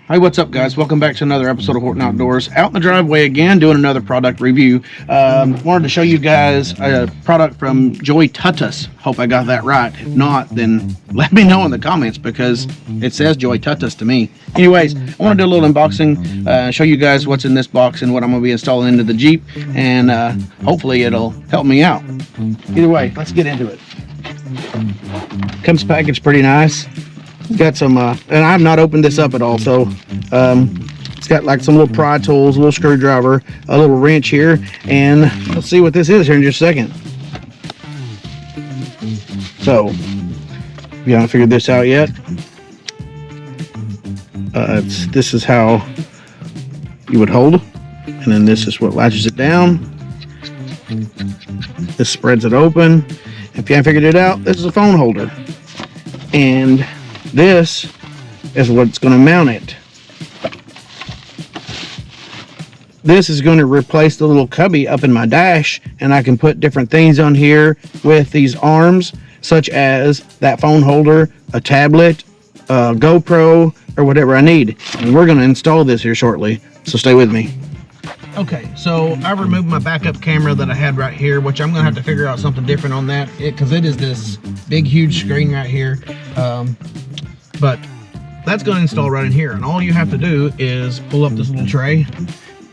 Hey, what's up, guys? Welcome back to another episode of Whorton Outdoors. Out in the driveway again, doing another product review. Wanted to show you guys a product from Joytutus. Hope I got that right. If not, then let me know in the comments because it says Joytutus to me. Anyways, I want to do a little unboxing, show you guys what's in this box and what I'm going to be installing into the Jeep, and hopefully it'll help me out. Either way, let's get into it. Comes packaged pretty nice. It's got some, and I've not opened this up at all, so it's got like some little pry tools, a little screwdriver, a little wrench here, and let's see what this is here in just a second. So, if you haven't figured this out yet, this is how you would hold, and then this is what latches it down. This spreads it open. If you haven't figured it out, this is a phone holder, and this is what's going to mount it. This is going to replace the little cubby up in my dash, and I can put different things on here with these arms, such as that phone holder, a tablet, a GoPro, or whatever I need. And we're going to install this here shortly, so stay with me. Okay, so I removed my backup camera that I had right here, which I'm going to have to figure out something different on that, because it is this big, huge screen right here. But that's going to install right in here, and all you have to do is pull up this little tray,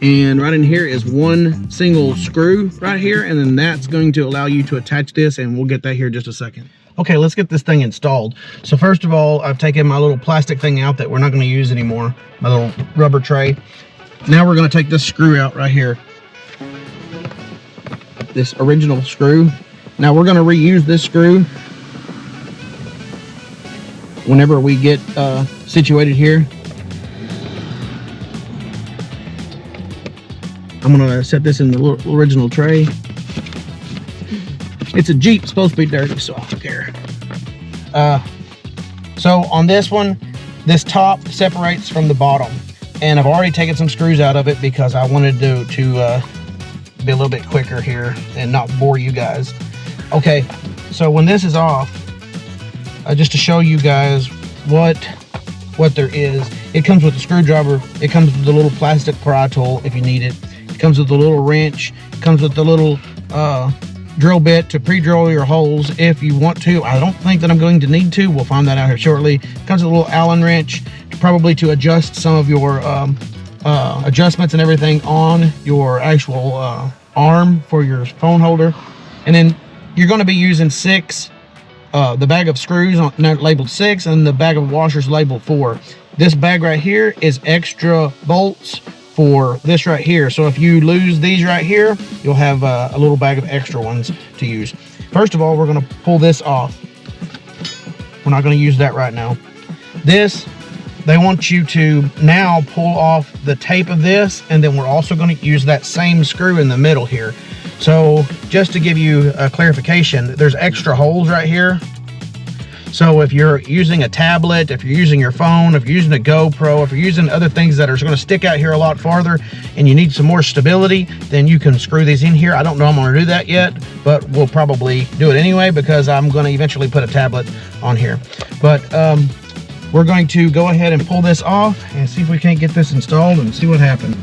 and right in here is one single screw right here, and then that's going to allow you to attach this, and we'll get that here in just a second. Okay, let's get this thing installed. So first of all, I've taken my little plastic thing out that we're not going to use anymore, my little rubber tray. Now we're going to take this screw out right here, this original screw. Now we're going to reuse this screw whenever we get situated here. I'm gonna set this in the original tray. It's a Jeep, it's supposed to be dirty, so I don't care. So on this one, this top separates from the bottom, and I've already taken some screws out of it because I wanted to be a little bit quicker here and not bore you guys. Okay, so when this is off, just to show you guys what there is, it comes with a screwdriver, it comes with a little plastic pry tool if you need it, it comes with a little wrench, it comes with the little drill bit to pre-drill your holes if you want to. I don't think that I'm going to need to, we'll find that out here shortly. It comes with a little Allen wrench, probably to adjust some of your adjustments and everything on your actual arm for your phone holder. And then you're going to be using the bag of screws labeled 6, and the bag of washers labeled 4. This bag right here is extra bolts for this right here. So if you lose these right here, you'll have a little bag of extra ones to use. First of all, we're going to pull this off. We're not going to use that right now. This, they want you to now pull off the tape of this, and then we're also going to use that same screw in the middle here. So just to give you a clarification, there's extra holes right here. So if you're using a tablet, if you're using your phone, if you're using a GoPro, if you're using other things that are going to stick out here a lot farther and you need some more stability, then you can screw these in here. I don't know I'm going to do that yet, but we'll probably do it anyway because I'm going to eventually put a tablet on here. But we're going to go ahead and pull this off and see if we can't get this installed and see what happens.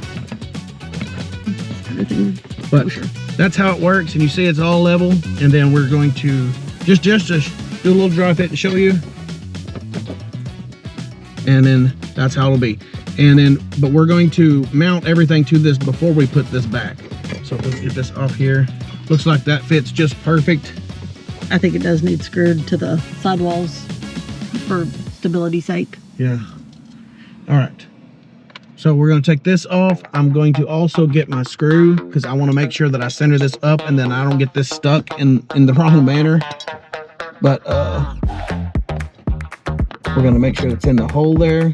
But that's how it works, and you see it's all level, and then we're going to just to do a little dry fit to show you, and then that's how it'll be. And then, but we're going to mount everything to this before we put this back. So let's get this off here. Looks like that fits just perfect. I think it does need screwed to the sidewalls for stability's sake. Yeah. All right. So we're going to take this off. I'm going to also get my screw because I want to make sure that I center this up and then I don't get this stuck in the wrong manner. But we're going to make sure it's in the hole there.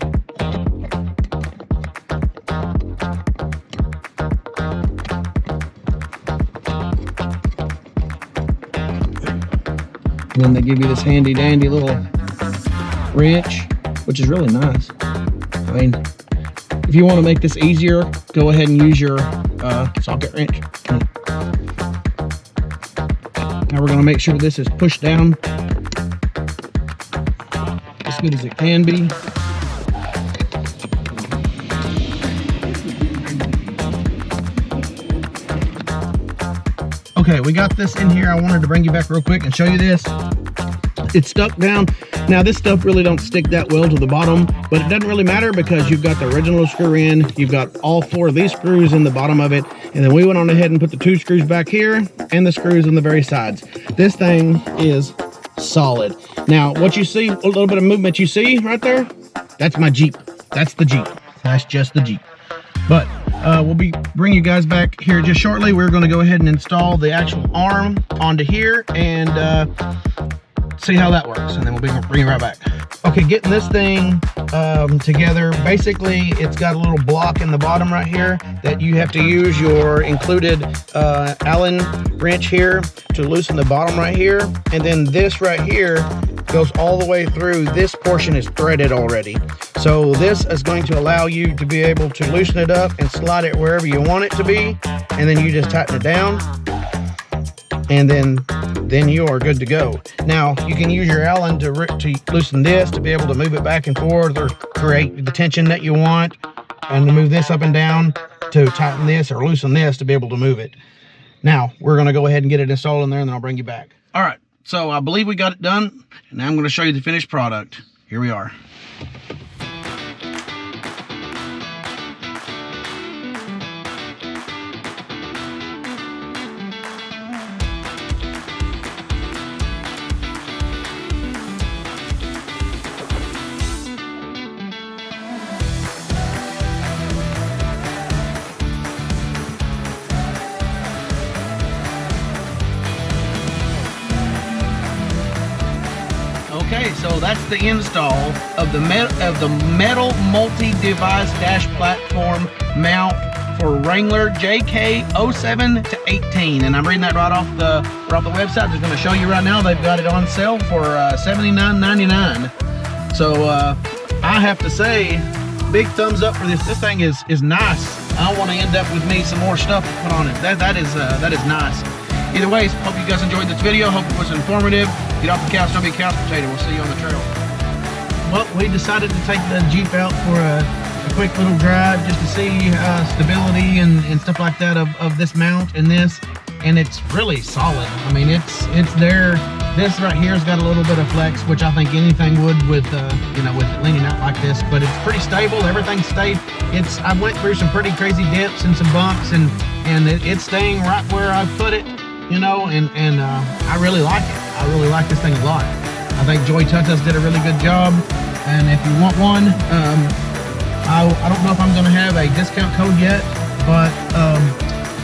And then they give you this handy dandy little wrench, which is really nice. I mean, if you want to make this easier, go ahead and use your socket wrench. Now we're going to make sure this is pushed down as good as it can be. Okay, we got this in here. I wanted to bring you back real quick and show you this. It's stuck down. Now this stuff really don't stick that well to the bottom, but it doesn't really matter because you've got the original screw in, you've got all 4 of these screws in the bottom of it, and then we went on ahead and put the 2 screws back here and the screws on the very sides. This thing is solid. Now what you see, a little bit of movement you see right there, that's my Jeep. That's the Jeep. That's just the Jeep. But we'll be bringing you guys back here just shortly. We're going to go ahead and install the actual arm onto here and see how that works, and then we'll bring it right back. Okay, getting this thing together. Basically, it's got a little block in the bottom right here that you have to use your included Allen wrench here to loosen the bottom right here, and then this right here goes all the way through. This portion is threaded already, so this is going to allow you to be able to loosen it up and slide it wherever you want it to be, and then you just tighten it down, and then you are good to go. Now you can use your Allen to loosen this, to be able to move it back and forth or create the tension that you want, and to move this up and down to tighten this or loosen this to be able to move it. Now we're going to go ahead and get it installed in there, and then I'll bring you back. All right, so I believe we got it done, and now I'm going to show you the finished product. Here we are. Okay, so that's the install of the metal multi-device dash platform mount for Wrangler JK07 to 18, and I'm reading that right off the website. Just going to show you right now. They've got it on sale for $79.99. So I have to say, big thumbs up for this. This thing is nice. I don't want to end up with me some more stuff to put on it. That is nice. Either way, hope you guys enjoyed this video. Hope it was informative. Get off the couch, don't be a couch potato. We'll see you on the trail. Well, we decided to take the Jeep out for a quick little drive just to see stability and stuff like that of this mount and this, and it's really solid. I mean, it's there. This right here's got a little bit of flex, which I think anything would with you know, with it leaning out like this, but it's pretty stable. Everything stayed. I went through some pretty crazy dips and some bumps, and it's staying right where I put it, you know, and I really like it. I really like this thing a lot. I think Joytutus did a really good job, and if you want one, I don't know if I'm going to have a discount code yet, but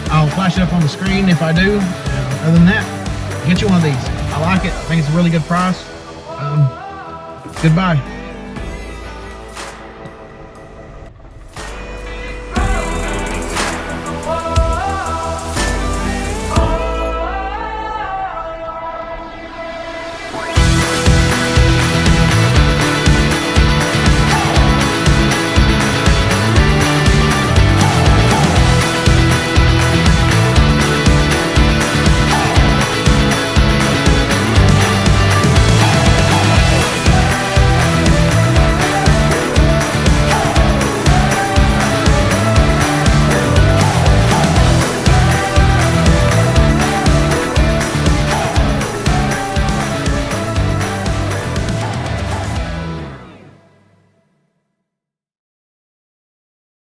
I'll flash it up on the screen if I do. Other than that, get you one of these. I like it. I think it's a really good price. Goodbye.